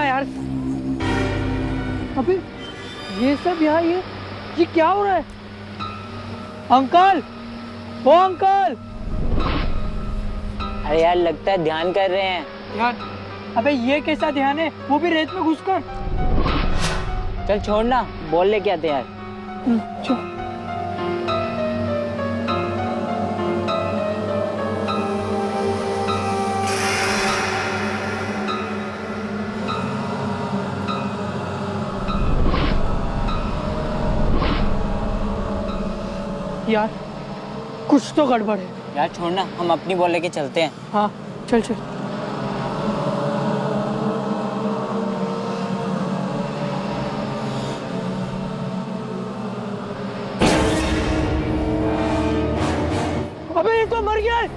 रहा है यार? अबे ये सब यहाँ ये क्या हो रहा है? अंकल, ओ अंकल! अरे यार लगता है ध्यान कर रहे हैं। ध्यान? अबे ये कैसा ध्यान है, वो भी रेत में घुसकर? चल छोड़ना, बॉल लेके आते यार। चल। यार कुछ तो गड़बड़ है। यार छोड़ना, हम अपनी बॉल लेके चलते हैं। हाँ चल चल। अबे ये तो मर गया है।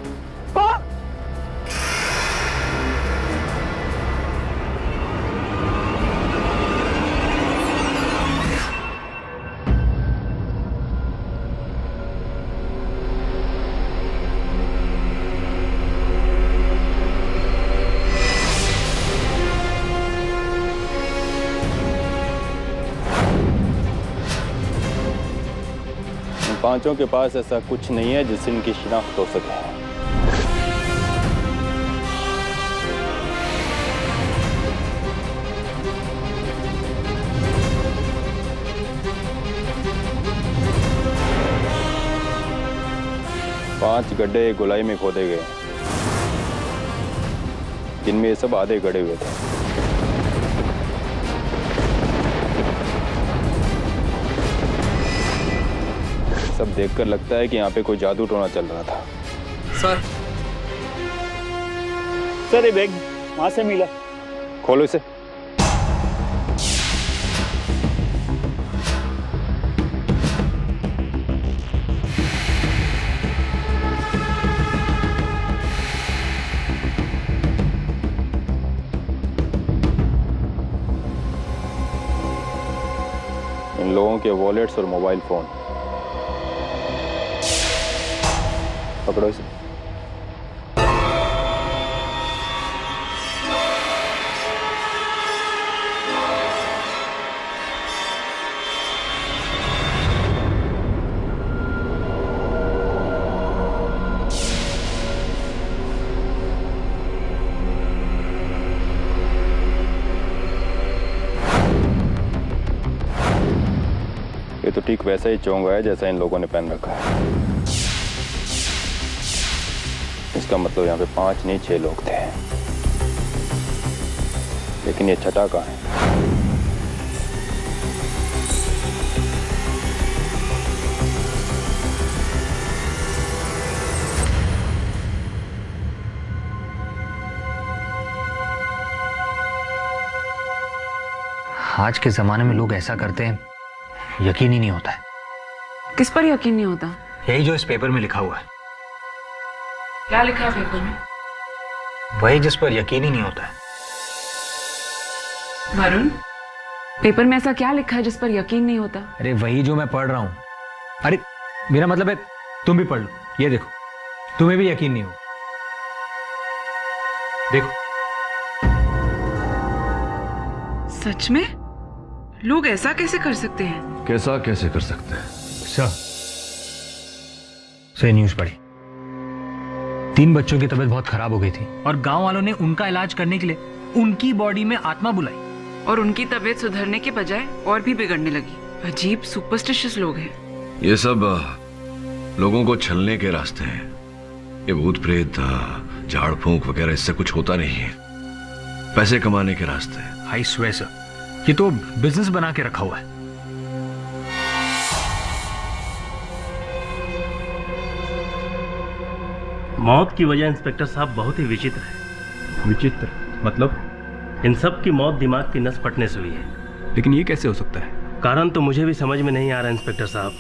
पांचों के पास ऐसा कुछ नहीं है जिससे इनकी शिनाख्त हो सके। पांच गड्ढे गोलाई में खोदे गए, जिनमें ये सब आधे गड़े हुए थे। सब देखकर लगता है कि यहाँ पे कोई जादू टोना चल रहा था। सर ये बैग वहां से मिला। खोलो इसे। इन लोगों के वॉलेट्स और मोबाइल फोन पकड़ो इसे। ये तो ठीक वैसा ही चोंगा है जैसा इन लोगों ने पहन रखा है। इसका मतलब यहाँ पे 5 नहीं 6 लोग थे, लेकिन ये छठा कहाँ है? आज के जमाने में लोग ऐसा करते हैं, यकीन ही नहीं होता है। किस पर यकीन नहीं होता? यही जो इस पेपर में लिखा हुआ है। क्या लिखा है पेपर में? वही जिस पर यकीन ही नहीं होता है। वरुण, पेपर में ऐसा क्या लिखा है जिस पर यकीन नहीं होता? अरे वही जो मैं पढ़ रहा हूं। अरे मेरा मतलब है तुम भी पढ़ लो, ये देखो, तुम्हें भी यकीन नहीं हो। देखो। सच में? लोग ऐसा कैसे कर सकते हैं? कैसा कैसे कर सकते हैं? सर न्यूज पढ़ी, 3 बच्चों की तबीयत बहुत खराब हो गई थी और गांव वालों ने उनका इलाज करने के लिए उनकी बॉडी में आत्मा बुलाई और उनकी तबीयत सुधरने के बजाय और भी बिगड़ने लगी। अजीब सुपरस्टिशियस लोग हैं। ये सब लोगों को छलने के रास्ते हैं। ये भूत प्रेत झाड़ फूंक वगैरह इससे कुछ होता नहीं है। पैसे कमाने के रास्ते हैं। आई स्वेयर सर, ये तो बिजनेस बना के रखा हुआ है। मौत की वजह इंस्पेक्टर साहब बहुत ही विचित्र है। विचित्र मतलब? इन सब की मौत दिमाग की नस फटने से हुई है। लेकिन ये कैसे हो सकता है? कारण तो मुझे भी समझ में नहीं आ रहा इंस्पेक्टर साहब,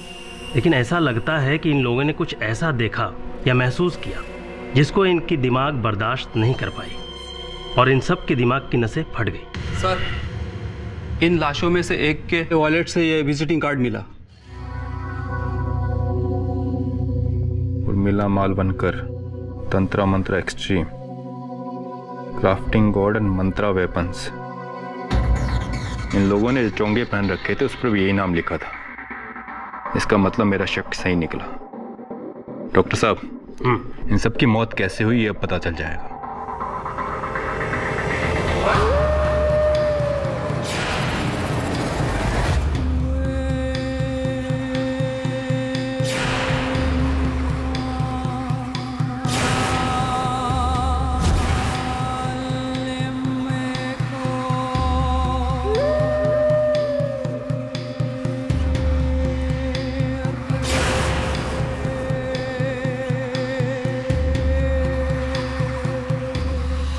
लेकिन ऐसा लगता है कि इन लोगों ने कुछ ऐसा देखा या महसूस किया जिसको इनकी दिमाग बर्दाश्त नहीं कर पाई और इन सब के दिमाग की नसें फट गई। सर, इन लाशों में से एक के वॉलेट से ये विजिटिंग कार्ड मिला और मिला माल बनकर तंत्र मंत्र extreme, crafting god and mantra weapons. इन लोगों ने जो चोंगे पहन रखे थे उस पर भी यही नाम लिखा था। इसका मतलब मेरा शक सही निकला। डॉक्टर साहब, इन सब की मौत कैसे हुई ये अब पता चल जाएगा।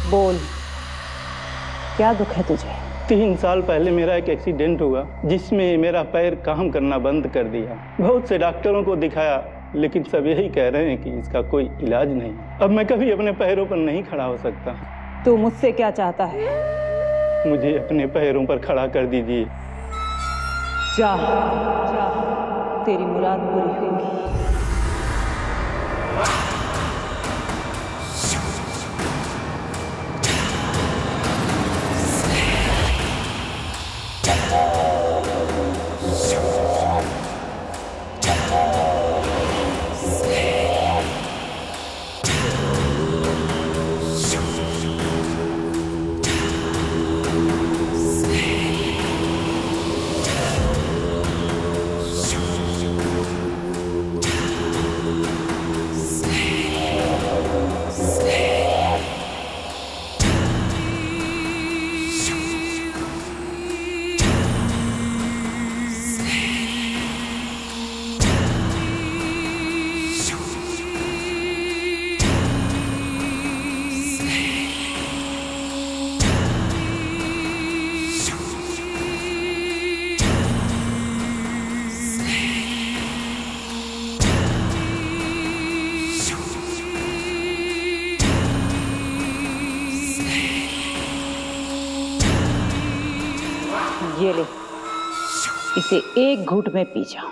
बोल, क्या दुख है तुझे? 3 साल पहले मेरा एक एक्सीडेंट हुआ जिसमें मेरा पैर काम करना बंद कर दिया। बहुत से डॉक्टरों को दिखाया लेकिन सब यही कह रहे हैं कि इसका कोई इलाज नहीं। अब मैं कभी अपने पैरों पर नहीं खड़ा हो सकता। तू मुझसे क्या चाहता है? मुझे अपने पैरों पर खड़ा कर दीजिए। जा, तेरी मुराद पूरी होगी। ये ले, इसे एक घूंट में पी जाओ।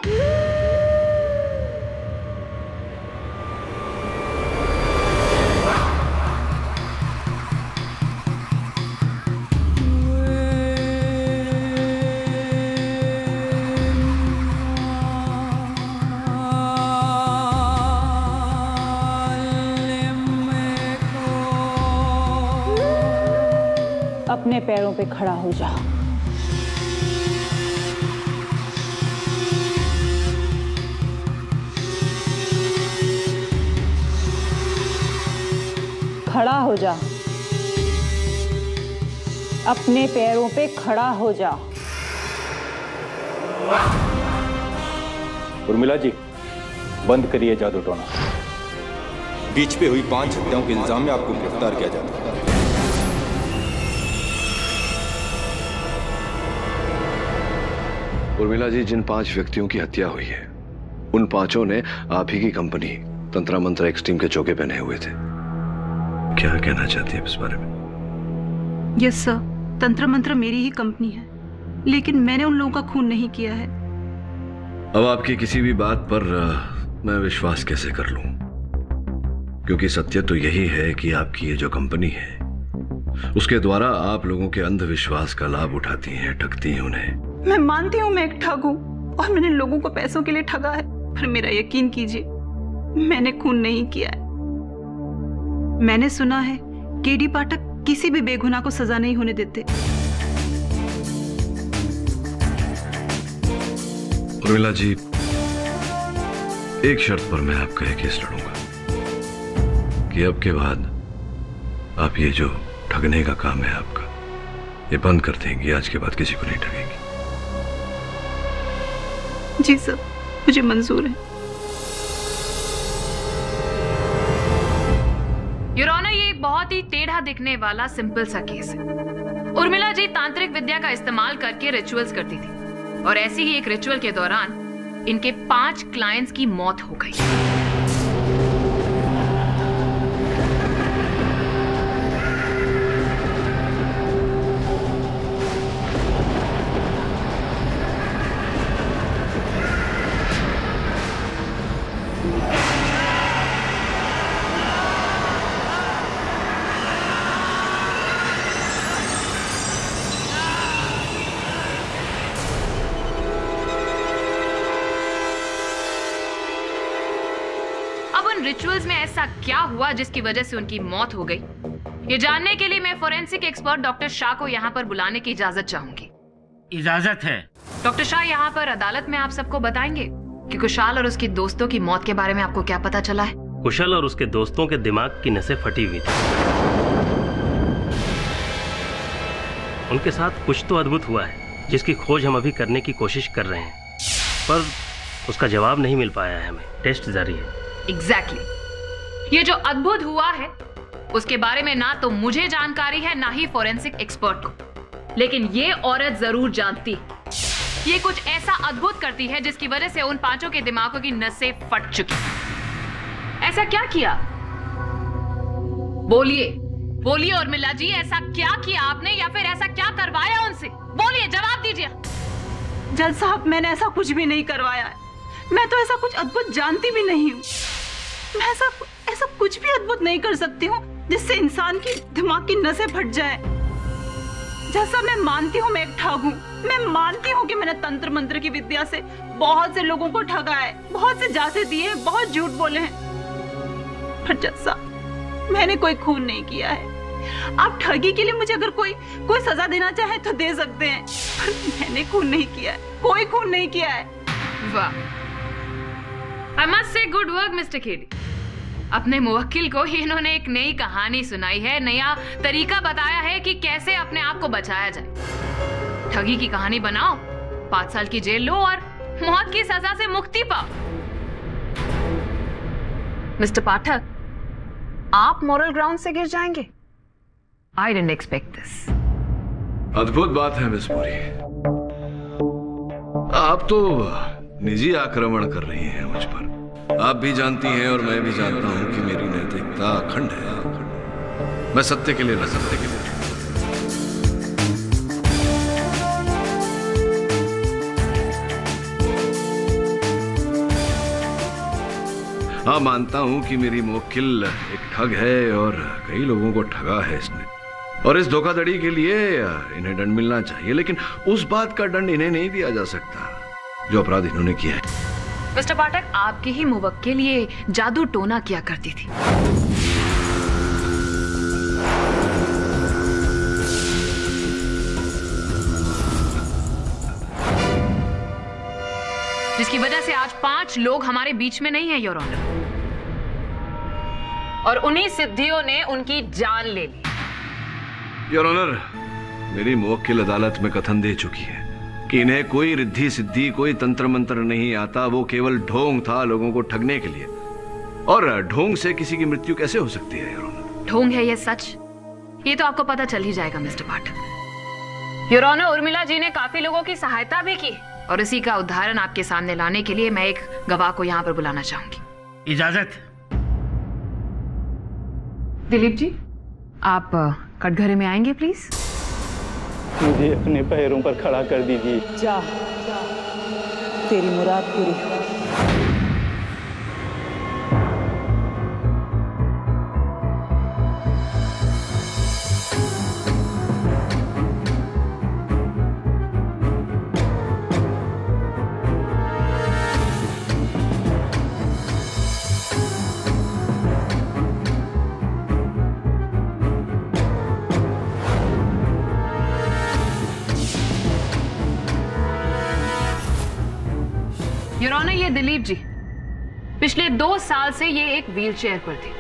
अपने पैरों पे खड़ा हो जाओ। खड़ा हो जा, अपने पैरों पे खड़ा हो जा। उर्मिला जी, बंद करिए जादू टोना। बीच पे हुई 5 हत्याओं के इल्जाम में आपको गिरफ्तार किया जाता है। उर्मिला जी, जिन 5 व्यक्तियों की हत्या हुई है उन 5 ने आप ही की कंपनी तंत्रा मंत्रा एक्सट्रीम के चौके पहने हुए थे। क्या कहना चाहती है इस बारे में? यस सर, तंत्र मंत्र मेरी ही कंपनी है, लेकिन मैंने उन लोगों का खून नहीं किया है। अब आपकी किसी भी बात पर मैं विश्वास कैसे कर लूं? क्योंकि सत्य तो यही है कि आपकी ये जो कंपनी है उसके द्वारा आप लोगों के अंधविश्वास का लाभ उठाती हैं, ठगती हैं उन्हें। मैं मानती हूँ मैं एक ठग हूँ और मैंने लोगों को पैसों के लिए ठगा है, पर मेरा यकीन कीजिए मैंने खून नहीं किया है। मैंने सुना है केडी पाठक किसी भी बेगुनाह को सजा नहीं होने देते। उर्मिला जी, एक शर्त पर मैं आपका एक केस लड़ूंगा कि अब के बाद आप ये जो ठगने का काम है आपका, ये बंद कर देंगी। आज के बाद किसी को नहीं ठगेंगी। जी सर, मुझे मंजूर है। योर ऑनर, ये एक बहुत ही टेढ़ा दिखने वाला सिंपल सा केस है। उर्मिला जी तांत्रिक विद्या का इस्तेमाल करके रिचुअल्स करती थी और ऐसी ही एक रिचुअल के दौरान इनके 5 क्लाइंट्स की मौत हो गई। उन रिचुअल्स में ऐसा क्या हुआ जिसकी वजह से उनकी मौत हो गई, ये जानने के लिए मैं फोरेंसिक एक्सपर्ट डॉक्टर शाह को यहाँ पर बुलाने की इजाजत चाहूंगी। इजाजत है। डॉक्टर शाह यहाँ पर अदालत में आप सबको बताएंगे कि कुशाल और उसके दोस्तों की मौत के बारे में आपको क्या पता चला है। कुशल और उसके दोस्तों के दिमाग की नसें फटी हुई थी। उनके साथ कुछ तो अद्भुत हुआ है जिसकी खोज हम अभी करने की कोशिश कर रहे हैं, पर उसका जवाब नहीं मिल पाया है हमें। टेस्ट जारी है। एग्जैक्टली। ये जो अद्भुत हुआ है उसके बारे में ना तो मुझे जानकारी है ना ही फोरेंसिक एक्सपर्ट को, लेकिन ये औरत जरूर जानती है। ये कुछ ऐसा अद्भुत करती है जिसकी वजह से उन पांचों के दिमागों की नसें फट चुकी। ऐसा क्या किया? बोलिए बोलिए उर्मिला जी, ऐसा क्या किया आपने या फिर ऐसा क्या करवाया उनसे? बोलिए, जवाब दीजिए। जज साहब, मैंने ऐसा कुछ भी नहीं करवाया है। मैं तो ऐसा कुछ अद्भुत जानती भी नहीं हूँ। मैं ऐसा कुछ भी अद्भुत नहीं कर सकती हूँ जिससे इंसान की दिमाग की नसें फट जाए। जैसा मैं मानती हूँ मैं एक ठग हूँ, मैं मानती हूँ कि मैंने तंत्र मंत्र की विद्या से बहुत से लोगों को ठगा है, बहुत से जासे दिए, बहुत झूठ बोले हैं, पर जज साहब मैंने कोई खून नहीं किया है। आप ठगी के लिए मुझे अगर कोई सजा देना चाहे तो दे सकते हैं, पर मैंने खून नहीं किया है, कोई खून नहीं किया है। वाह, I must say good work, Mr. KD. अपने मुवक्किल को इन्होंने एक नई कहानी सुनाई है, नया तरीका बताया है कि कैसे अपने आप को बचाया जाए। ठगी की कहानी बनाओ, 5 साल की जेल लो और मौत की सजा से मुक्ति पाओ। मिस्टर पाठक, आप मॉरल ग्राउंड से गिर जाएंगे? I didn't expect this। अद्भुत बात है मिस पुरी, आप तो निजी आक्रमण कर रही हैं मुझ पर। आप भी जानती हैं और मैं भी जानता हूं कि मेरी नैतिकता अखंड है। मैं सत्य के लिए न सत्य के लिए। हाँ, मानता हूं कि मेरी मुवक्किल एक ठग है और कई लोगों को ठगा है इसने, और इस धोखाधड़ी के लिए इन्हें दंड मिलना चाहिए, लेकिन उस बात का दंड इन्हें नहीं दिया जा सकता जो अपराध इन्होंने किया है। मिस्टर पाठक, आपकी ही मुवक्किल ये जादू टोना किया करती थी। जिसकी वजह से आज 5 लोग हमारे बीच में नहीं है योर ऑनर, और उन्हीं सिद्धियों ने उनकी जान ले ली। योर ऑनर, मेरी मुवक्किल अदालत में कथन दे चुकी है कि इन्हें कोई रिद्धि सिद्धि, कोई तंत्र मंत्र नहीं आता। वो केवल ढोंग था लोगों को ठगने के लिए, और ढोंग से किसी की मृत्यु कैसे हो सकती है योर ऑनर? ढोंग है ये सच, ये तो आपको पता चल ही जाएगा mister Pathak. Your honour, Urmila ji ने काफी लोगों की सहायता भी की, और इसी का उदाहरण आपके सामने लाने के लिए मैं एक गवाह को यहाँ पर बुलाना चाहूंगी। इजाजत। दिलीप जी, आप कटघरे में आएंगे प्लीज। मुझे अपने पैरों पर खड़ा कर दीजिए। जा, तेरी मुराद पूरी हो। योर ऑनर, ये दिलीप जी पिछले 2 साल से ये एक व्हीलचेयर पर थे,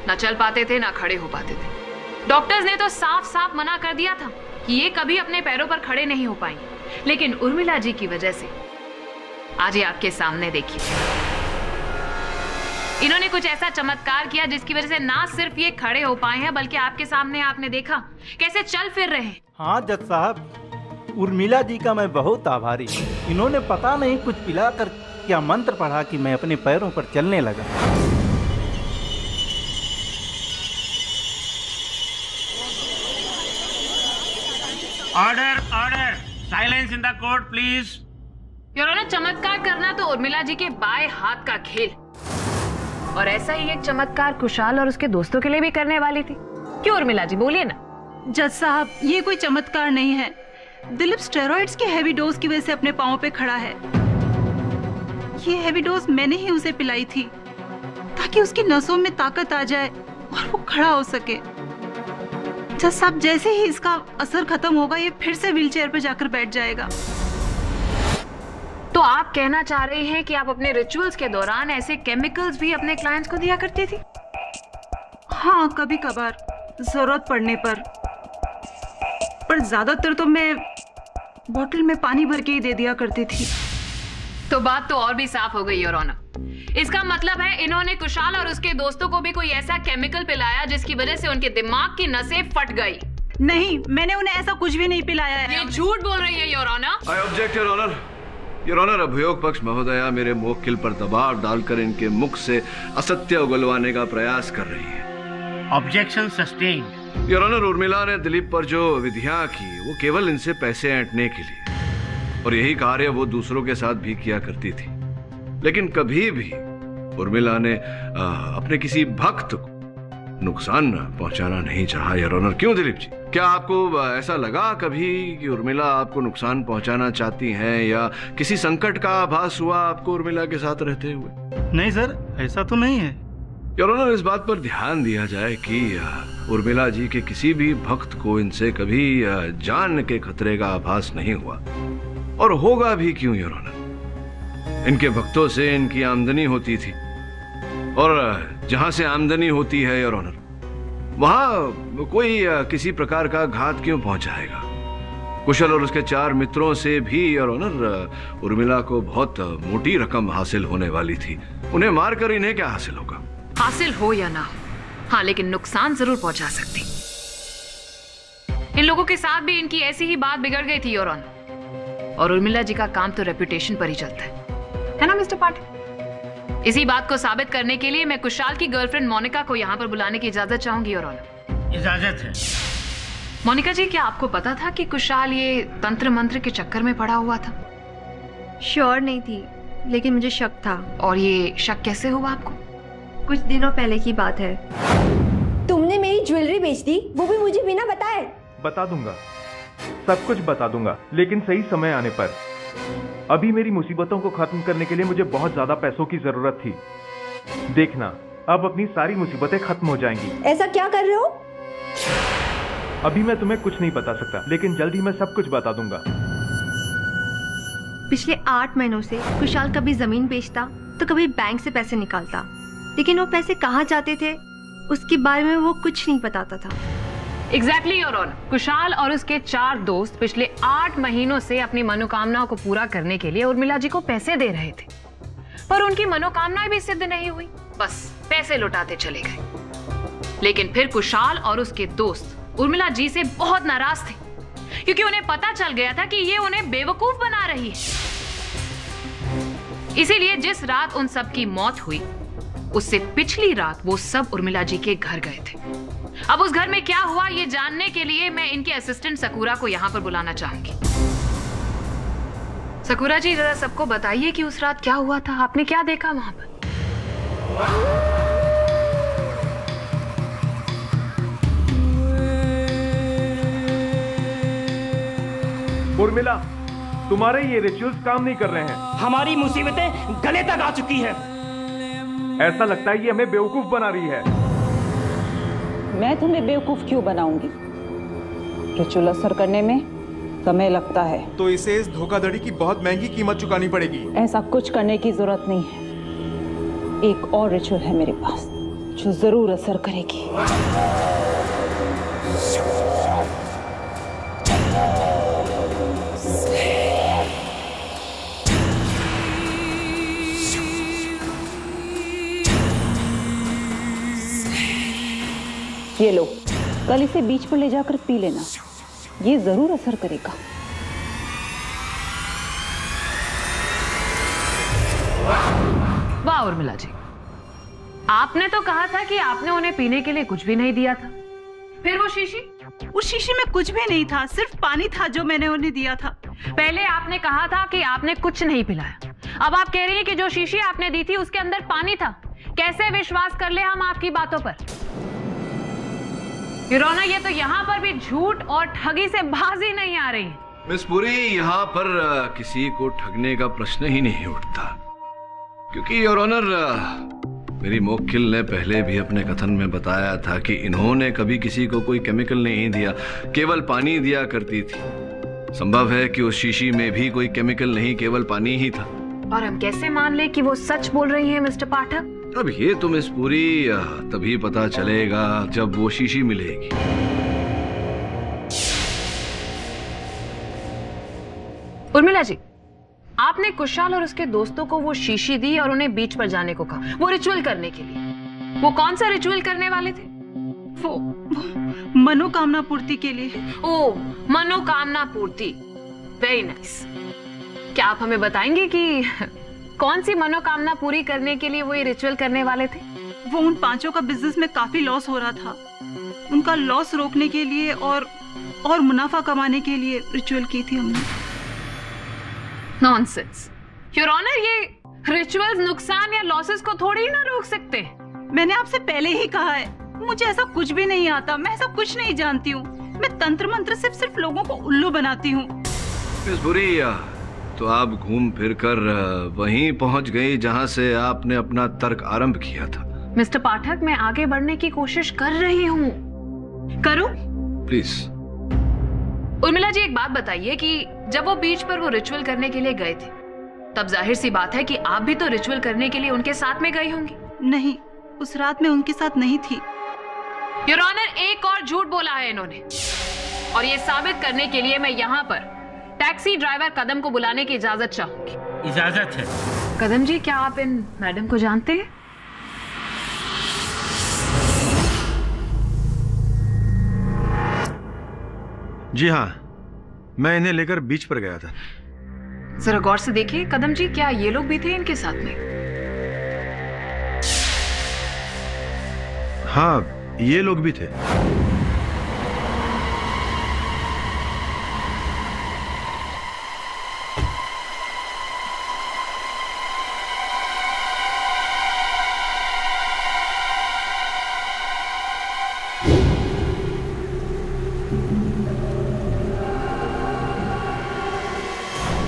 ना चल पाते थे ना खड़े हो पाते थे। डॉक्टर्स ने तो साफ साफ मना कर दिया था कि ये कभी अपने पैरों पर खड़े नहीं हो पाएंगे, लेकिन उर्मिला जी की वजह से आज ये आपके सामने देखिए, इन्होंने कुछ ऐसा चमत्कार किया जिसकी वजह से ना सिर्फ ये खड़े हो पाए हैं बल्कि आपके सामने आपने देखा कैसे चल फिर रहे हैं। हाँ जज साहब, उर्मिला जी का मैं बहुत आभारी हूँ। इन्होंने पता नहीं कुछ पिलाकर क्या मंत्र पढ़ा कि मैं अपने पैरों पर चलने लगा। Order order, silence in the court please. Your honour, चमत्कार करना तो उर्मिला जी के बाएं हाथ का खेल, और ऐसा ही एक चमत्कार कुशाल और उसके दोस्तों के लिए भी करने वाली थी। क्यों उर्मिला जी, बोलिए ना। जज साहब, ये कोई चमत्कार नहीं है। दिलीप स्टेरॉइड्स के हैवी डोज की वजह से अपने पांव पे खड़ा है। ये हैवी डोज मैंने ही उसे पिलाई थी ताकि उसकी नसों में ताकत आ जाए और वो खड़ा हो सके। जज साहब, जैसे ही इसका असर खत्म होगा ये फिर से व्हीलचेयर पर जाकर बैठ जाएगा। तो आप कहना चाह रही हैं कि आप अपने रिचुअल्स के दौरान ऐसे केमिकल्स भी अपने क्लाइंट्स को दिया करती थी? हाँ, कभी कभार जरूरत पड़ने पर ज्यादातर तो मैं बोतल में पानी भर के ही दे दिया करती थी। तो बात तो और भी साफ हो गई योर ऑनर। इसका मतलब है इन्होंने कुशाल और उसके दोस्तों को भी कोई ऐसा केमिकल पिलाया जिसकी वजह से उनके दिमाग की नसें फट गई। नहीं, मैंने उन्हें ऐसा कुछ भी नहीं पिलाया है। ये झूठ बोल रही है your honour. I object your honour. Your honour, अभियोग पक्ष महोदया मेरे मुवक्किल पर दबाव डालकर इनके मुख से असत्य उगलवाने का प्रयास कर रही है। Objection sustained. Your honour, Urmila ने दिलीप पर जो विधियां की वो केवल इनसे पैसे ऐंठने के लिए, और यही कार्य वो दूसरों के साथ भी किया करती थी। लेकिन कभी भी उर्मिला ने अपने किसी भक्त को नुकसान पहुंचाना नहीं चाहा। योर ऑनर, क्यों दिलीप जी? क्या आपको ऐसा लगा कभी कि उर्मिला आपको नुकसान पहुंचाना चाहती हैं, या किसी संकट का आभास हुआ आपको उर्मिला के साथ रहते हुए? नहीं सर, ऐसा तो नहीं है। योर ऑनर, इस बात पर ध्यान दिया जाए कि उर्मिला जी के किसी भी भक्त को इनसे कभी जान के खतरे का आभास नहीं हुआ, और होगा भी क्यों योर ऑनर? इनके भक्तों से इनकी आमदनी होती थी, और जहां से आमदनी होती है योर ऑनर, वहां कोई किसी प्रकार का घात क्यों पहुंचाएगा? कुशल और उसके 4 मित्रों से भी योर ऑनर उर्मिला को बहुत मोटी रकम हासिल होने वाली थी। उन्हें मारकर इन्हें क्या हासिल होगा? हासिल हो या ना हो, हाँ, लेकिन नुकसान जरूर पहुंचा सकती। इन लोगों के साथ भी इनकी ऐसी ही बात बिगड़ गई थी योर ऑनर, और उर्मिला जी का काम तो रेपुटेशन पर ही चलता है ना मिस्टर पाठक? इसी बात को साबित करने के लिए मैं कुशाल की गर्लफ्रेंड मोनिका को यहाँ पर बुलाने की इजाजत चाहूंगी योर ऑनर। इजाजत है। मोनिका जी, क्या आपको पता था कि कुशाल ये तंत्र मंत्र के चक्कर में पड़ा हुआ था? श्योर नहीं थी, लेकिन मुझे शक था। और ये शक कैसे हुआ आपको? कुछ दिनों पहले की बात है। तुमने मेरी ज्वेलरी बेच दी, वो भी मुझे बिना बताए। बता दूंगा, सब कुछ बता दूंगा, लेकिन सही समय आने पर। अभी मेरी मुसीबतों को खत्म करने के लिए मुझे बहुत ज्यादा पैसों की जरूरत थी। देखना, अब अपनी सारी मुसीबतें खत्म हो जाएंगी। ऐसा क्या कर रहे हो? अभी मैं तुम्हें कुछ नहीं बता सकता, लेकिन जल्द ही मैं सब कुछ बता दूंगा। पिछले 8 महीनों से कुशाल कभी जमीन बेचता तो कभी बैंक से पैसे निकालता, लेकिन वो पैसे कहाँ जाते थे उसके बारे में वो कुछ नहीं बताता था। Exactly your honour. कुशाल और उसके 4 दोस्त पिछले 8 महीनों से अपनी मनोकामनाओं को पूरा करने के लिए उर्मिला जी को पैसे दे रहे थे, पर उनकी मनोकामनाएं भी सिद्ध नहीं हुई, बस पैसे लुटाते चले गए। लेकिन फिर कुशाल और उसके दोस्त उर्मिला जी से बहुत नाराज थे, क्योंकि उन्हें पता चल गया था कि ये उन्हें बेवकूफ बना रही है। इसीलिए जिस रात उन सब की मौत हुई, उससे पिछली रात वो सब उर्मिला जी के घर गए थे। अब उस घर में क्या हुआ ये जानने के लिए मैं इनके असिस्टेंट सकूरा को यहाँ पर बुलाना चाहूंगी। सकूरा जी, जरा सबको बताइए कि उस रात क्या हुआ था, आपने क्या देखा वहां पर? उर्मिला, तुम्हारे ये रिचुअल्स काम नहीं कर रहे हैं। हमारी मुसीबतें गले तक आ चुकी है। ऐसा लगता है ये हमें बेवकूफ बना रही है। मैं तुम्हें बेवकूफ क्यों बनाऊंगी? रिचुअल असर करने में समय लगता है, तो इसे इस धोखाधड़ी की बहुत महंगी कीमत चुकानी पड़ेगी। ऐसा कुछ करने की जरूरत नहीं है। एक और रिचुअल है मेरे पास जो जरूर असर करेगी। ये लो, कल इसे बीच पर ले जाकर पी लेना, ये जरूर असर करेगा। वाह उर्मिला जी, आपने तो कहा था कि आपने उन्हें पीने के लिए कुछ भी नहीं दिया था। फिर वो शीशी? उस शीशी में कुछ भी नहीं था, सिर्फ पानी था जो मैंने उन्हें दिया था। पहले आपने कहा था कि आपने कुछ नहीं पिलाया, अब आप कह रही हैं कि जो शीशी आपने दी थी उसके अंदर पानी था। कैसे विश्वास कर ले हम आपकी बातों पर? योर ऑनर, ये तो यहाँ पर भी झूठ और ठगी से बाजी नहीं आ रही। मिस पुरी, यहाँ पर किसी को ठगने का प्रश्न ही नहीं उठता, क्योंकि योर ऑनर मेरी मोक्किल ने पहले भी अपने कथन में बताया था कि इन्होंने कभी किसी को कोई केमिकल नहीं दिया, केवल पानी दिया करती थी। संभव है कि उस शीशी में भी कोई केमिकल नहीं, केवल पानी ही था। और हम कैसे मान ले कि वो सच बोल रही हैं मिस्टर पाठक? अब ये तो मिस पूरी तभी पता चलेगा जब वो शीशी मिलेगी। उर्मिला जी, आपने कुशाल और उसके दोस्तों को वो शीशी दी और उन्हें बीच पर जाने को कहा, वो रिचुअल करने के लिए। वो कौन सा रिचुअल करने वाले थे? वो मनोकामना पूर्ति के लिए। ओ, मनोकामना पूर्ति, वेरी नाइस। क्या आप हमें बताएंगे कि कौन सी मनोकामना पूरी करने के लिए वो ये रिचुअल करने वाले थे? वो उन पांचों का बिजनेस में काफी लॉस हो रहा था, उनका लॉस रोकने के लिए और मुनाफा कमाने के लिए रिचुअल की थी हमने। नॉनसेंस योर ऑनर, ये रिचुअल्स नुकसान या लॉसेस को थोड़ी ही ना रोक सकते। मैंने आपसे पहले ही कहा है, मुझे ऐसा कुछ भी नहीं आता, मैं ऐसा कुछ नहीं जानती हूँ। मैं तंत्र मंत्र सिर्फ लोगों को उल्लू बनाती हूँ। मिस बुरी, तो आप घूम फिर कर वहीं पहुंच गई जहां से आपने अपना तर्क आरंभ किया था। मिस्टर पाठक, मैं आगे बढ़ने की कोशिश कर रही हूँ। करूं? प्लीज। उर्मिला जी, एक बात बताइए कि जब वो बीच पर वो रिचुअल करने के लिए गए थे, तब जाहिर सी बात है कि आप भी तो रिचुअल करने के लिए उनके साथ में गई होंगी। नहीं, उस रात में उनके साथ नहीं थी। योर ऑनर, एक और झूठ बोला है इन्होंने, और ये साबित करने के लिए मैं यहाँ पर टैक्सी ड्राइवर कदम को बुलाने की इजाजत चाहूंगी। इजाजत है। कदम जी, क्या आप इन मैडम को जानते हैं? जी हाँ, मैं इन्हें लेकर बीच पर गया था। जरा गौर से देखिए कदम जी, क्या ये लोग भी थे इनके साथ में? हाँ, ये लोग भी थे।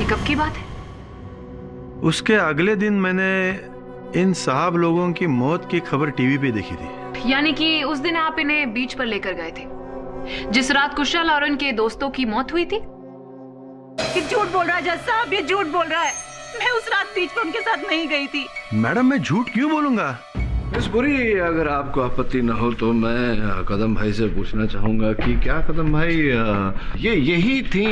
कब की बात है? उसके अगले दिन मैंने इन साहब लोगों की मौत की खबर टीवी पे देखी थी। यानी कि उस दिन आप इन्हें बीच पर लेकर गए थे, जिस रात कुशल और उनके दोस्तों की मौत हुई थी? ये झूठ बोल रहा है जज साहब, ये झूठ बोल रहा है। मैं उस रात बीच पर उनके साथ नहीं गई थी। मैडम, मैं झूठ क्यों बोलूंगा? मिस बुरी, अगर आपको आपत्ति न हो तो मैं कदम भाई से पूछना चाहूंगा कि क्या कदम भाई ये यही थी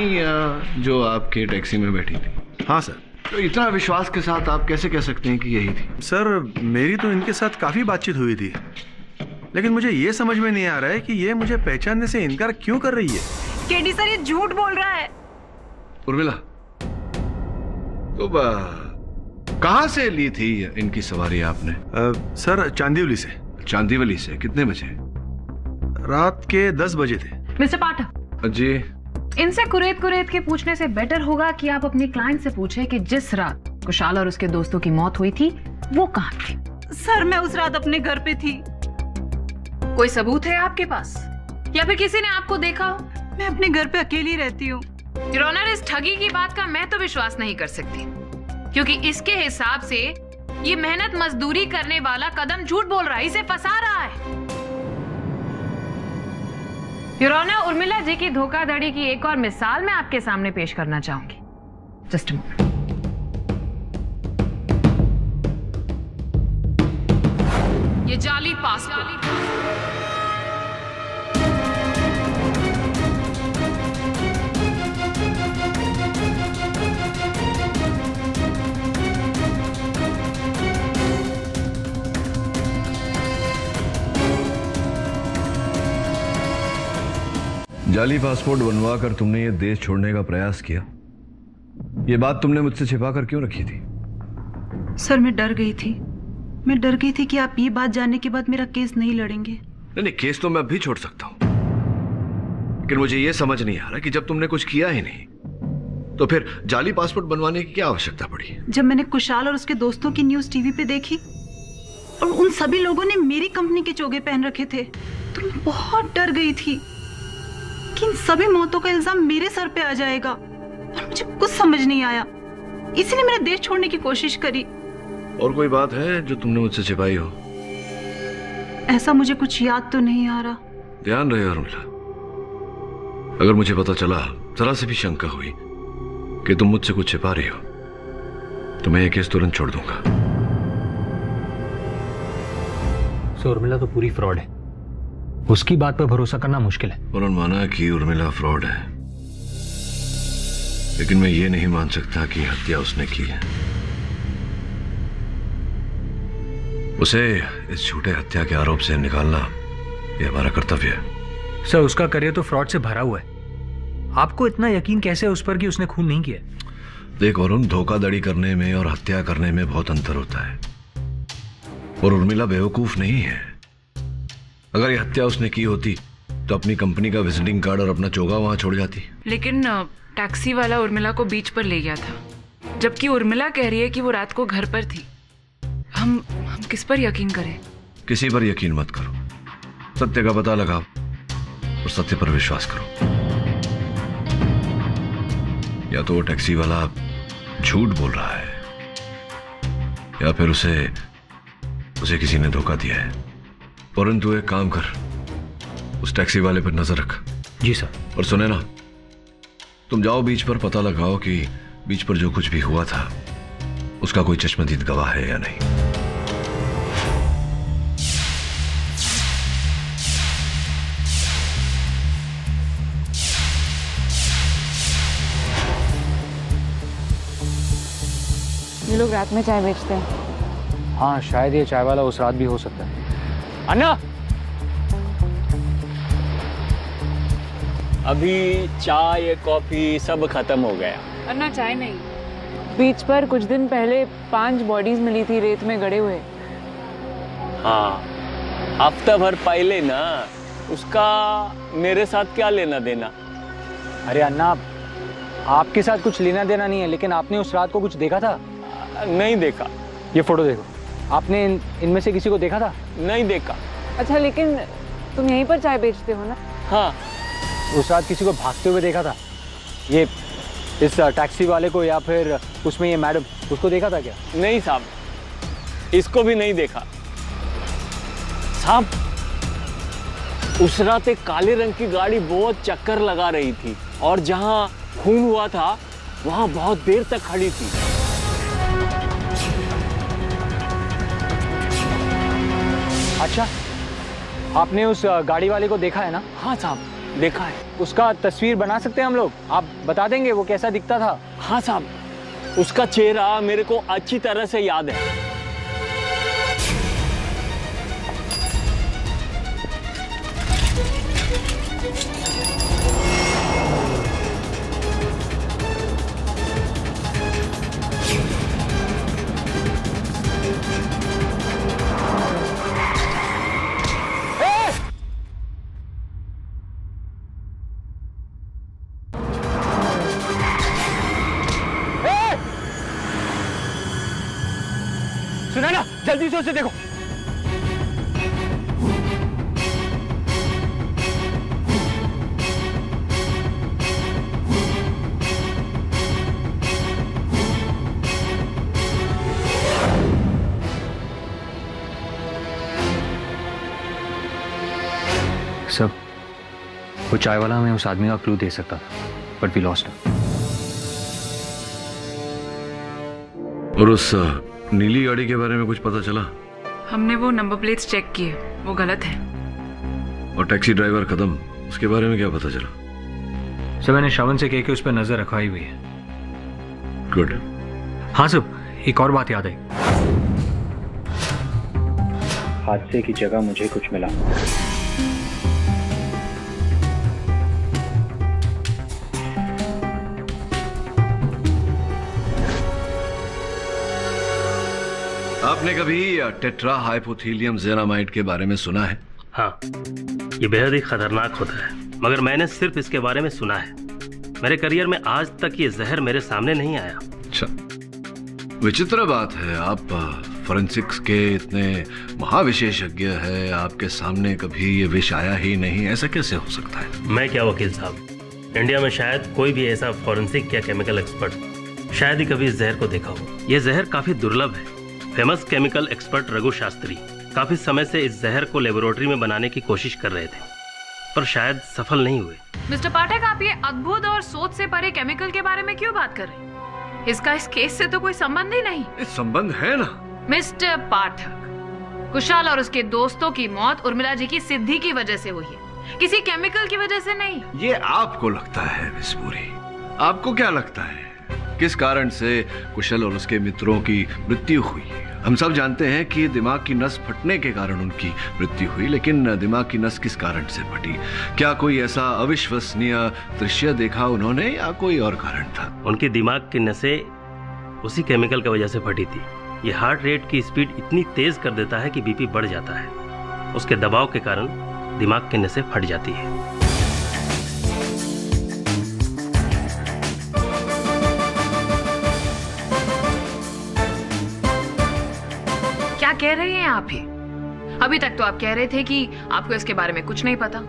जो आपके टैक्सी में बैठी थी? हाँ सर। तो इतना विश्वास के साथ आप कैसे कह सकते हैं कि यही थी? सर, मेरी तो इनके साथ काफी बातचीत हुई थी, लेकिन मुझे ये समझ में नहीं आ रहा है कि ये मुझे पहचानने से इनकार क्यों कर रही है। केडी सर, ये झूठ बोल रहा है। उर्मिला, तो कहाँ से ली थी इनकी सवारी आपने? सर, चांदीवली से। चांदीवली से कितने बजे? रात के 10 बजे थे। मिस्टर पाठक जी, इनसे कुरेद के पूछने से बेटर होगा कि आप अपनी क्लाइंट से पूछे कि जिस रात कुशाल और उसके दोस्तों की मौत हुई थी वो कहाँ थी। सर, मैं उस रात अपने घर पे थी। कोई सबूत है आपके पास या फिर किसी ने आपको देखा हो? मैं अपने घर पे अकेली रहती हूँ। योर ऑनर, इस ठगी की बात का मैं तो विश्वास नहीं कर सकती, क्योंकि इसके हिसाब से ये मेहनत मजदूरी करने वाला कदम झूठ बोल रहा है, इसे फंसा रहा है। योर ऑनर, उर्मिला जी की धोखाधड़ी की एक और मिसाल मैं आपके सामने पेश करना चाहूंगी। जस्ट ये जाली पासपोर्ट। जाली पासपोर्ट बनवा कर तुमने ये देश छोड़ने का प्रयास किया। ये बात तुमने मुझसे छिपा कर क्यों रखी थी? सर, मैं डर गई थी। मैं डर गई थी कि आप ये बात जानने के बाद मेरा केस नहीं लड़ेंगे। नहीं, केस तो मैं अभी छोड़ सकता हूं, लेकिन मुझे ये समझ नहीं आ रहा कि जब तुमने कुछ किया ही नहीं तो फिर जाली पासपोर्ट बनवाने की क्या आवश्यकता पड़ी? जब मैंने कुशाल और उसके दोस्तों की न्यूज टीवी पे देखी और उन सभी लोगों ने मेरी कंपनी के चोगे पहन रखे थे, तो मैं बहुत डर गई थी कि इन सभी मौतों का इल्जाम मेरे सर पे आ जाएगा, और मुझे कुछ समझ नहीं आया। इसलिए मैंने देश छोड़ने की कोशिश करी। और कोई बात है जो तुमने मुझसे छिपाई हो? ऐसा मुझे कुछ याद तो नहीं आ रहा। ध्यान रहे उर्मिला, अगर मुझे पता चला, जरा से भी शंका हुई कि तुम मुझसे कुछ छिपा रही हो, तो मैं ये केस तुरंत छोड़ दूंगा। सो उर्मिला तो पूरी फ्रॉड है, उसकी बात पर भरोसा करना मुश्किल है। उन्होंने माना कि उर्मिला फ्रॉड है, लेकिन मैं ये नहीं मान सकता कि हत्या उसने की है। उसे इस झूठे हत्या के आरोप से निकालना ये हमारा कर्तव्य है। सर, उसका करियर तो फ्रॉड से भरा हुआ है। आपको इतना यकीन कैसे है उस पर कि उसने खून नहीं किया? देख वरुण, धोखाधड़ी करने में और हत्या करने में बहुत अंतर होता है, और उर्मिला बेवकूफ नहीं है। अगर ये हत्या उसने की होती तो अपनी कंपनी का विजिटिंग कार्ड और अपना चोगा वहां छोड़ जाती। लेकिन टैक्सी वाला उर्मिला को बीच पर ले गया था, जबकि उर्मिला कह रही है कि वो रात को घर पर थी। हम किस पर यकीन करें? किसी पर यकीन मत करो, सत्य का पता लगाओ और सत्य पर विश्वास करो। या तो वो टैक्सी वाला झूठ बोल रहा है, या फिर उसे किसी ने धोखा दिया है। परंतु एक काम कर, उस टैक्सी वाले पर नजर रख। जी सर। और सुने ना, तुम जाओ बीच पर, पता लगाओ कि बीच पर जो कुछ भी हुआ था उसका कोई चश्मदीद गवाह है या नहीं। ये लोग रात में चाय बेचते हैं। हाँ, शायद ये चाय वाला उस रात भी हो सकता है। अन्ना, अभी चाय कॉफी सब खत्म हो गया। अन्ना चाय नहीं। बीच पर कुछ दिन पहले 5 बॉडीज मिली थी रेत में गड़े हुए। हाँ, हफ्ता भर पहले ना, उसका मेरे साथ क्या लेना देना? अरे अन्ना, आपके साथ कुछ लेना देना नहीं है, लेकिन आपने उस रात को कुछ देखा था? नहीं देखा। ये फोटो देखो, आपने इनमें से किसी को देखा था? नहीं देखा। अच्छा, लेकिन तुम यहीं पर चाय बेचते हो ना? हाँ। उस रात किसी को भागते हुए देखा था? ये इस टैक्सी वाले को, या फिर उसमें ये मैडम, उसको देखा था क्या? नहीं साहब, इसको भी नहीं देखा। साहब, उस रात एक काले रंग की गाड़ी बहुत चक्कर लगा रही थी, और जहां खून हुआ था वहां बहुत देर तक खड़ी थी। अच्छा, आपने उस गाड़ी वाले को देखा है ना? हाँ साहब, देखा है। उसका तस्वीर बना सकते हैं हम लोग? आप बता देंगे वो कैसा दिखता था? हाँ साहब, उसका चेहरा मेरे को अच्छी तरह से याद है। सुना ना, जल्दी से उसे देखो। सब वो चाय वाला हमें उस आदमी का क्लू दे सकता था, बट वी लॉस्ट हिम। और उस नीली गाड़ी के बारे में कुछ पता चला? हमने वो नंबर प्लेट्स चेक किए, वो गलत है। और टैक्सी ड्राइवर कदम, उसके बारे में क्या पता चला? सर, मैंने श्रवण से कह के उस पर नजर रखवाई हुई है। गुड। हाँ सब, एक और बात याद आई। हादसे की जगह मुझे कुछ मिला। आपने कभी टेट्रा हाइपोथीलियम जेनामाइड के बारे में सुना है? हाँ, ये बेहद ही खतरनाक होता है, मगर मैंने सिर्फ इसके बारे में सुना है। मेरे करियर में आज तक ये जहर मेरे सामने नहीं आया। अच्छा, विचित्र बात है। आप फोरेंसिक्स के इतने महाविशेषज्ञ है, आपके सामने कभी ये विष आया ही नहीं, ऐसा कैसे हो सकता है? मैं क्या वकील साहब, इंडिया में शायद कोई भी ऐसा फोरेंसिक या केमिकल एक्सपर्ट शायद ही कभी इस जहर को देखा हो। यह जहर काफी दुर्लभ है। Famous chemical expert Raghu Shastri काफी समय से इस जहर को लेबोरेटरी में बनाने की कोशिश कर रहे थे, पर शायद सफल नहीं हुए। मिस्टर पाठक, आप ये अद्भुत और सोच से परे केमिकल के बारे में क्यों बात कर रहे हैं? इसका इस केस से तो कोई संबंध ही नहीं। संबंध है ना मिस्टर पाठक, कुशाल और उसके दोस्तों की मौत उर्मिला जी की सिद्धि की वजह से हुई है, किसी केमिकल की वजह से नहीं। ये आपको लगता है मिस पूरी, आपको क्या लगता है किस कारण से कुशल और उसके मित्रों की मृत्यु हुई? हम सब जानते हैं कि दिमाग की नस फटने के कारण उनकी मृत्यु हुई, लेकिन दिमाग की नस किस कारण से फटी? क्या कोई ऐसा अविश्वसनीय दृश्य देखा उन्होंने या कोई और कारण था? उनके दिमाग की नसें उसी केमिकल की वजह से फटी थी। ये हार्ट रेट की स्पीड इतनी तेज कर देता है कि बीपी बढ़ जाता है। उसके दबाव के कारण दिमाग की नसें फट जाती है। क्या कह रहे हैं आप ही? अभी तक तो आप कह रहे थे कि आपको इसके बारे में कुछ नहीं पता,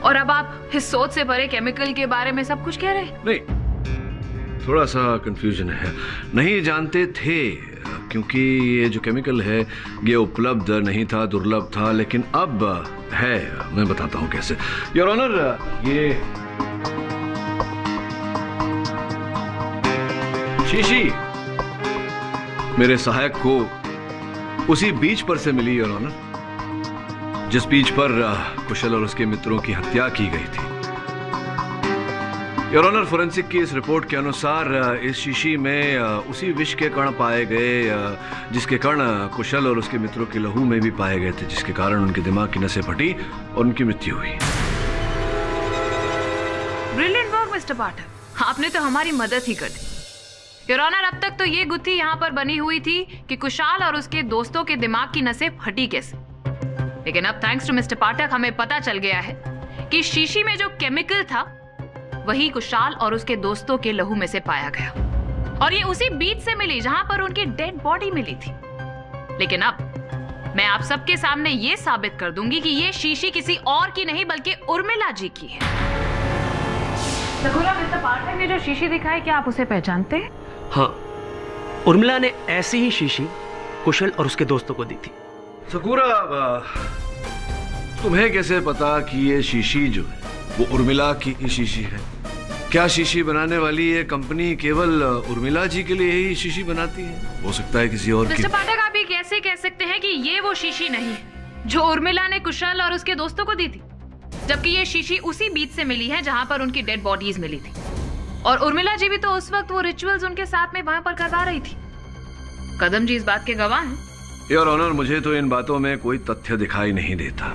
और अब आप इस सोच से परे केमिकल के बारे में सब कुछ कह रहे हैं। नहीं, थोड़ा सा कंफ्यूजन है। नहीं जानते थे क्योंकि ये जो केमिकल है ये उपलब्ध नहीं था, दुर्लभ था, लेकिन अब है। मैं बताता हूँ कैसे। योर ऑनर, ये शीशी मेरे सहायक को उसी बीच पर से मिली योर ऑनर, जिस बीच पर कुशल और उसके मित्रों की हत्या की गई थी। योर ऑनर, फोरेंसिक की इस रिपोर्ट के अनुसार इस शीशी में उसी विष के कण पाए गए जिसके कण कुशल और उसके मित्रों के लहू में भी पाए गए थे, जिसके कारण उनके दिमाग की नसें फटी और उनकी मृत्यु हुई। ब्रिलियंट वर्क मिस्टर पाठक, आपने तो हमारी मदद ही कर दी। योर ऑनर, अब तक तो ये गुत्थी यहाँ पर बनी हुई थी कि कुशाल और उसके दोस्तों के दिमाग की नसें फटी कैसे, लेकिन अब थैंक्स टू मिस्टर पाठक हमें पता चल गया है कि शीशी में जो केमिकल था वही कुशाल और उसके दोस्तों के लहू में से पाया गया, और ये उसी बीच से मिली जहां पर उनकी डेड बॉडी मिली थी। लेकिन अब मैं आप सबके सामने ये साबित कर दूंगी कि ये शीशी किसी और की नहीं बल्कि उर्मिला जी की है। मिस्टर पाठक ने जो शीशी दिखाई, क्या आप उसे पहचानते हैं? हाँ, उर्मिला ने ऐसी ही शीशी कुशल और उसके दोस्तों को दी थी। सकूरा, तुम्हें कैसे पता कि ये शीशी जो है वो उर्मिला की ही शीशी है? क्या शीशी बनाने वाली ये कंपनी केवल उर्मिला जी के लिए ही शीशी बनाती है? हो सकता है किसी और की। मिस्टर पाठक, आप ये कैसे कह सकते हैं कि ये वो शीशी नहीं है जो उर्मिला ने कुशल और उसके दोस्तों को दी थी, जबकि ये शीशी उसी बीच से मिली है जहां पर उनकी डेड बॉडीज मिली थी, और उर्मिला जी भी तो उस वक्त वो रिचुअल्स उनके साथ में वहां पर करवा रही थी। कदम जी इस बात के गवाह हैं। योर ऑनर, मुझे तो इन बातों में कोई तथ्य दिखाई नहीं देता।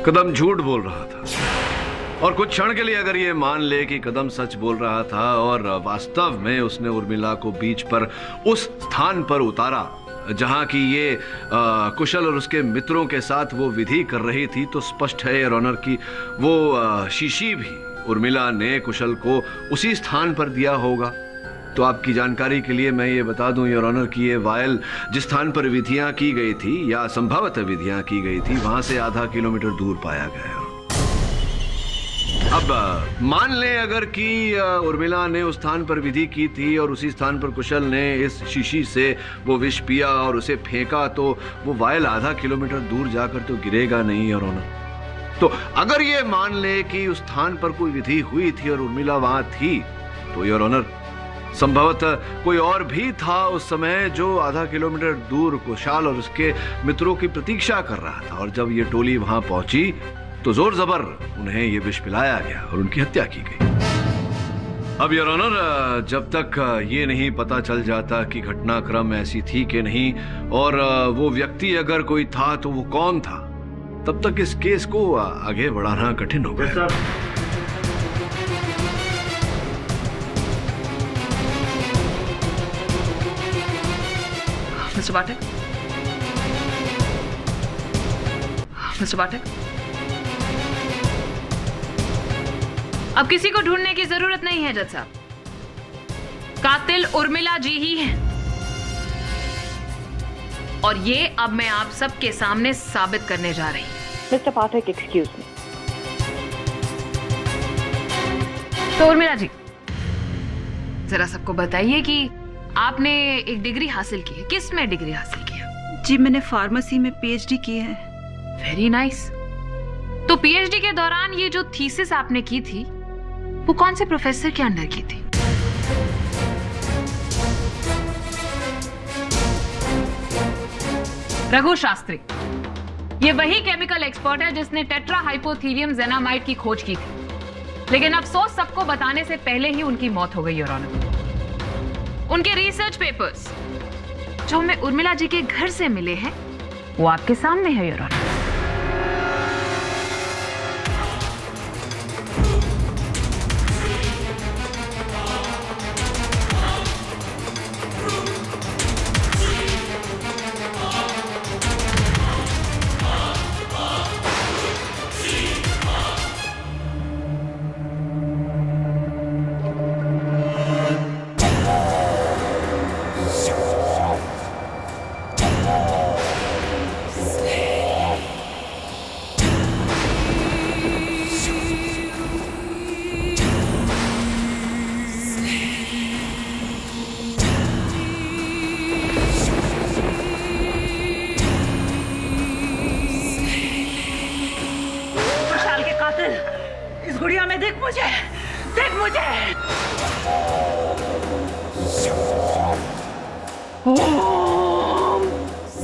कदम झूठ बोल रहा था, और कुछ क्षण के लिए अगर ये मान ले कि कदम सच बोल रहा था और वास्तव में उसने उर्मिला को बीच पर उस स्थान पर उतारा जहां की ये कुशल और उसके मित्रों के साथ वो विधि कर रही थी, तो स्पष्ट है योर ऑनर कि वो शीशी भी उर्मिला ने कुशल को उसी स्थान पर दिया होगा। तो आपकी जानकारी के लिए मैं ये बता दूं योर ऑनर कि ये वायल जिस स्थान पर विधियां की गई थी या संभवतः विधियां की गई थी, वहां से आधा किलोमीटर दूर पाया गया। अब मान लें अगर कि उर्मिला ने उस स्थान पर विधि की थी और उसी स्थान पर कुशल ने इस शीशी से वो विष पिया और उसे फेंका, तो वो वायल आधा किलोमीटर दूर जाकर तो गिरेगा नहीं योर ऑनर। तो अगर ये मान ले कि उस स्थान पर कोई विधि हुई थी और उर्मिला वहां थी, तो योर ऑनर संभवतः कोई और भी था उस समय जो आधा किलोमीटर दूर कुशाल और उसके मित्रों की प्रतीक्षा कर रहा था, और जब ये टोली वहां पहुंची तो जोर जबर उन्हें ये विष पिलाया गया और उनकी हत्या की गई। अब योर ऑनर, जब तक ये नहीं पता चल जाता कि घटनाक्रम ऐसी थी कि नहीं और वो व्यक्ति अगर कोई था तो वो कौन था, तब तक इस केस को आगे बढ़ाना कठिन होगा। मिस्टर पाठक, मिस्टर पाठक, अब किसी को ढूंढने की जरूरत नहीं है जज साहब। कातिल उर्मिला जी ही है, और ये अब मैं आप सबके सामने साबित करने जा रही हूं। मिस्टर पाठक, एक्सक्यूज मी। तो उर्मिला जी, जरा सबको बताइए कि आपने एक डिग्री हासिल की है। किस में डिग्री हासिल किया? जी मैंने फार्मेसी में पीएचडी की है। Very nice. तो पीएचडी के दौरान ये जो थीसिस आपने की थी वो कौन से प्रोफेसर के अंडर की थी? रघु शास्त्री। ये वही केमिकल एक्सपर्ट है जिसने टेट्राहाइपोथीलियम जेनामाइड की खोज की थी, लेकिन अफसोस सबको बताने से पहले ही उनकी मौत हो गई योर ऑनर। उनके रिसर्च पेपर्स जो हमें उर्मिला जी के घर से मिले हैं वो आपके सामने है योर ऑनर।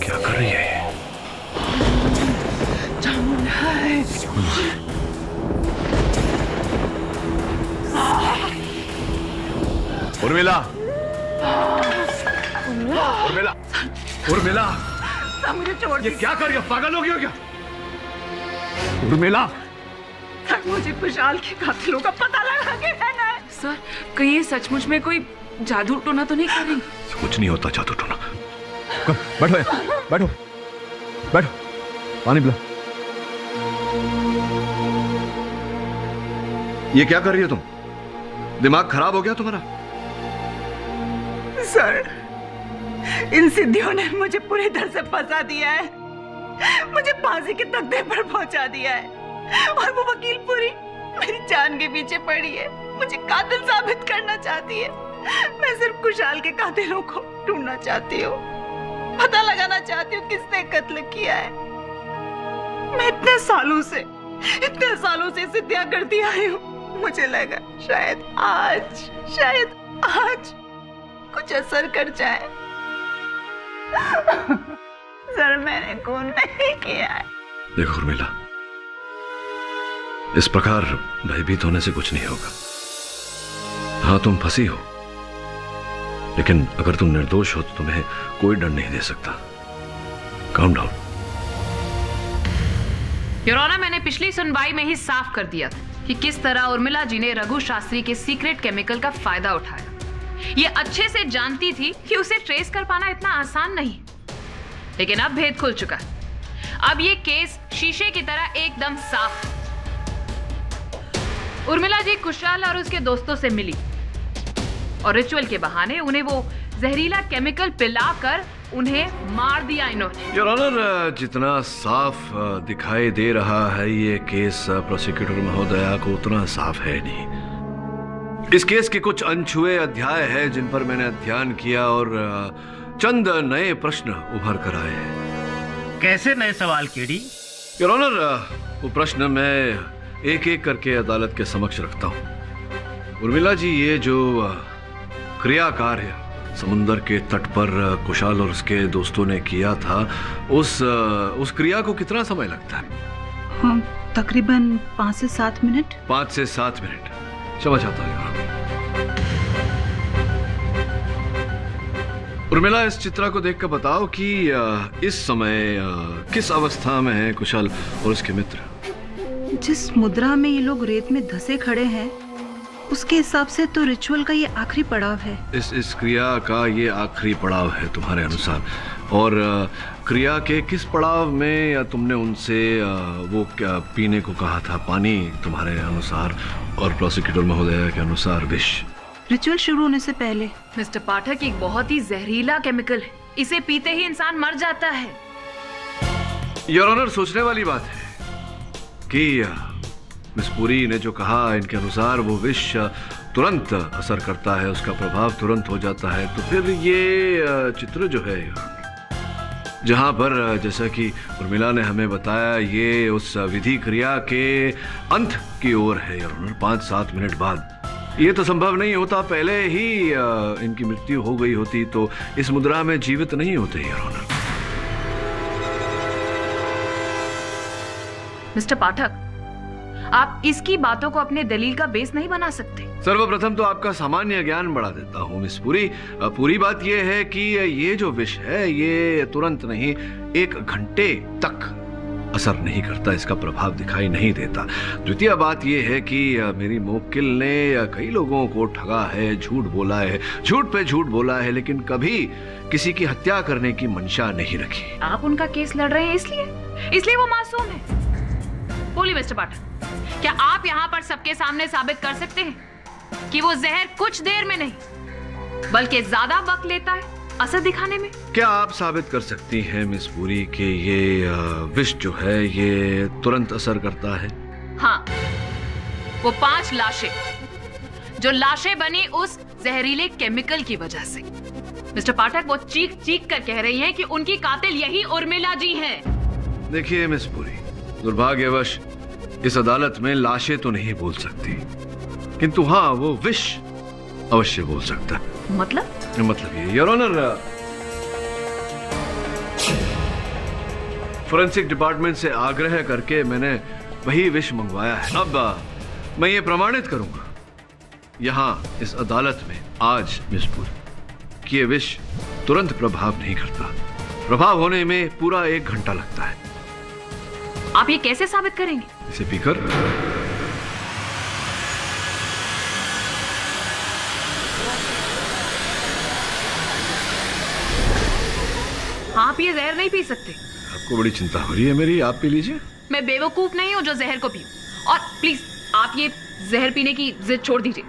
क्या कर रही है? उर्मिला, उर्मिला, उर्मिला, मुझे छोड़ ये क्या कर रही हो? पागल हो गई हो क्या? उर्मिला, मुझे खुशहाल के कातिलों का पता लगा के रहना है। सर, कहीं सचमुच में कोई जादू टोना तो नहीं कर रही? कुछ नहीं होता जादू टोना। बैठो यार, बैठो, बैठो, पानी पिला। ये क्या कर रही हो तुम? दिमाग खराब हो गया तुम्हारा? सर, इन सिद्धियों ने मुझे पूरी तरह से फंसा दिया है, मुझे फांसी के तख्ते पर पहुंचा दिया है, और वो वकील पूरी मेरी जान के पीछे पड़ी है, मुझे कातिल साबित करना चाहती है। मैं सिर्फ खुशहाल के कातिलों को ढूंढना चाहती हूँ, पता लगाना चाहती हूँ किसने कत्ल किया है। मैं इतने सालों से सिद्धियां करती आई हूँ, मुझे लगा शायद आज कुछ असर कर जाए। सर, मैंने खून नहीं किया है। देखो उर्मिला, इस प्रकार भयभीत होने से कुछ नहीं होगा। हाँ, तुम फंसी हो, लेकिन अगर तुम निर्दोष हो तो तुम्हें कोई दंड नहीं दे सकता। Calm down. योर ऑनर, मैंने पिछली सुनवाई में ही साफ कर दिया कि किस तरह उर्मिला जी ने रघु शास्त्री के सीक्रेट केमिकल का फायदा उठाया। ये अच्छे से जानती थी कि उसे ट्रेस कर पाना इतना आसान नहीं, लेकिन अब भेद खुल चुका है। अब ये केस शीशे की तरह एकदम साफ है। उर्मिला जी खुशहाल और उसके दोस्तों से मिली और रिचुअल के बहाने उन्हें वो जहरीला केमिकल पिलाकर उन्हें मार दिया इन्होंने। योर ऑनर, जितना साफ दिखाई दे रहा है ये केस प्रोसिक्यूटर महोदया को उतना साफ है नहीं। इस केस के कुछ अनछुए अध्याय हैं जिन पर मैंने अध्ययन किया और चंद नए प्रश्न उभर कर आए हैं। कैसे नए सवाल केडी? योर ऑनर, वो प्रश्न मैं एक एक करके अदालत के समक्ष रखता हूँ। उर्मिला जी, ये जो क्रिया कार्य समुंदर के तट पर कुशाल और उसके दोस्तों ने किया था, उस क्रिया को कितना समय लगता है? हाँ, तकरीबन 5 से 7 मिनट। 5 से 7 मिनट, समझ आता है। उर्मिला, इस चित्र को देखकर बताओ कि इस समय किस अवस्था में है कुशाल और उसके मित्र? जिस मुद्रा में ये लोग रेत में धंसे खड़े हैं, उसके हिसाब से तो रिचुअल का ये आखिरी पड़ाव है। इस क्रिया का ये आखिरी पड़ाव है तुम्हारे अनुसार। और क्रिया के किस पड़ाव में तुमने उनसे वो क्या पीने को कहा था? पानी तुम्हारे अनुसार और प्रोसिक्यूटर महोदया के अनुसार विष। रिचुअल शुरू होने से पहले। मिस्टर पाठक, एक बहुत ही जहरीला केमिकल है, इसे पीते ही इंसान मर जाता है। योर ऑनर, सोचने वाली बात है कि मिस पुरी ने जो कहा, इनके अनुसार वो विष तुरंत असर करता है, उसका प्रभाव तुरंत हो जाता है। तो फिर ये चित्र जो है जहां पर जैसा कि उर्मिला ने हमें बताया ये उस विधि क्रिया के अंत की ओर है योर ऑनर। 5-7 मिनट बाद ये तो संभव नहीं होता, पहले ही इनकी मृत्यु हो गई होती तो इस मुद्रा में जीवित नहीं होते योर ऑनर। मिस्टर पाठक, आप इसकी बातों को अपने दलील का बेस नहीं बना सकते। सर्वप्रथम तो आपका सामान्य ज्ञान बढ़ा देता हूँ मिस पुरी। पूरी बात यह है कि ये जो विष है ये तुरंत नहीं, 1 घंटे तक असर नहीं करता, इसका प्रभाव दिखाई नहीं देता। द्वितीय बात यह है कि मेरी मुवक्किल ने कई लोगों को ठगा है, झूठ बोला है, झूठ पे झूठ बोला है, लेकिन कभी किसी की हत्या करने की मंशा नहीं रखी। आप उनका केस लड़ रहे हैं इसलिए वो मासूम है। बोलिए मिस्टर पाठक, क्या आप यहाँ पर सबके सामने साबित कर सकते हैं कि वो जहर कुछ देर में नहीं बल्कि ज्यादा वक्त लेता है असर दिखाने में? क्या आप साबित कर सकती हैं मिस पुरी कि ये विष जो है ये तुरंत असर करता है? हाँ, वो 5 लाशें जो लाशें बनी उस जहरीले केमिकल की वजह से। मिस्टर पाठक, वो चीख चीख कर कह रही हैं कि उनकी कातिल यही उर्मिला जी हैं। देखिए मिस पुरी, दुर्भाग्यवश इस अदालत में लाशें तो नहीं बोल सकती, किंतु हाँ वो विष अवश्य बोल सकता है। मतलब ये योर ऑनर, फोरेंसिक डिपार्टमेंट से आग्रह करके मैंने वही विष मंगवाया है। अब मैं ये प्रमाणित करूंगा यहां इस अदालत में आज मिस पुरी कि ये विष तुरंत प्रभाव नहीं करता, प्रभाव होने में पूरा 1 घंटा लगता है। आप ये कैसे साबित करेंगे? इसे पीकर आप ये जहर नहीं पी सकते। आपको बड़ी चिंता हो रही है मेरी, आप पी लीजिए। मैं बेवकूफ नहीं हूं जो जहर को पीऊं। और प्लीज आप ये जहर पीने की जिद छोड़ दीजिए।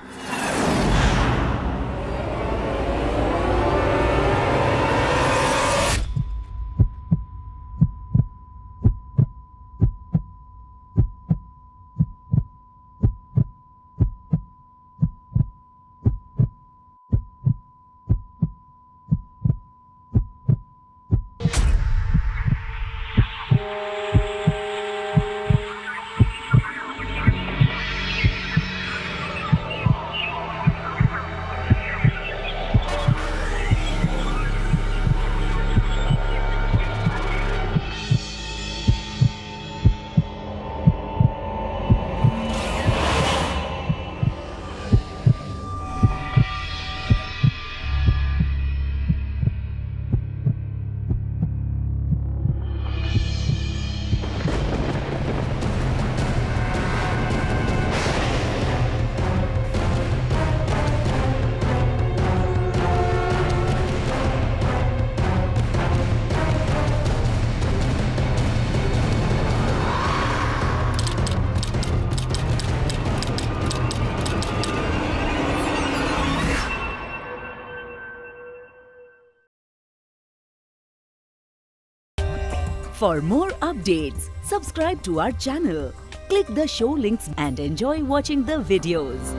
For more updates, subscribe to our channel, click the show links and enjoy watching the videos.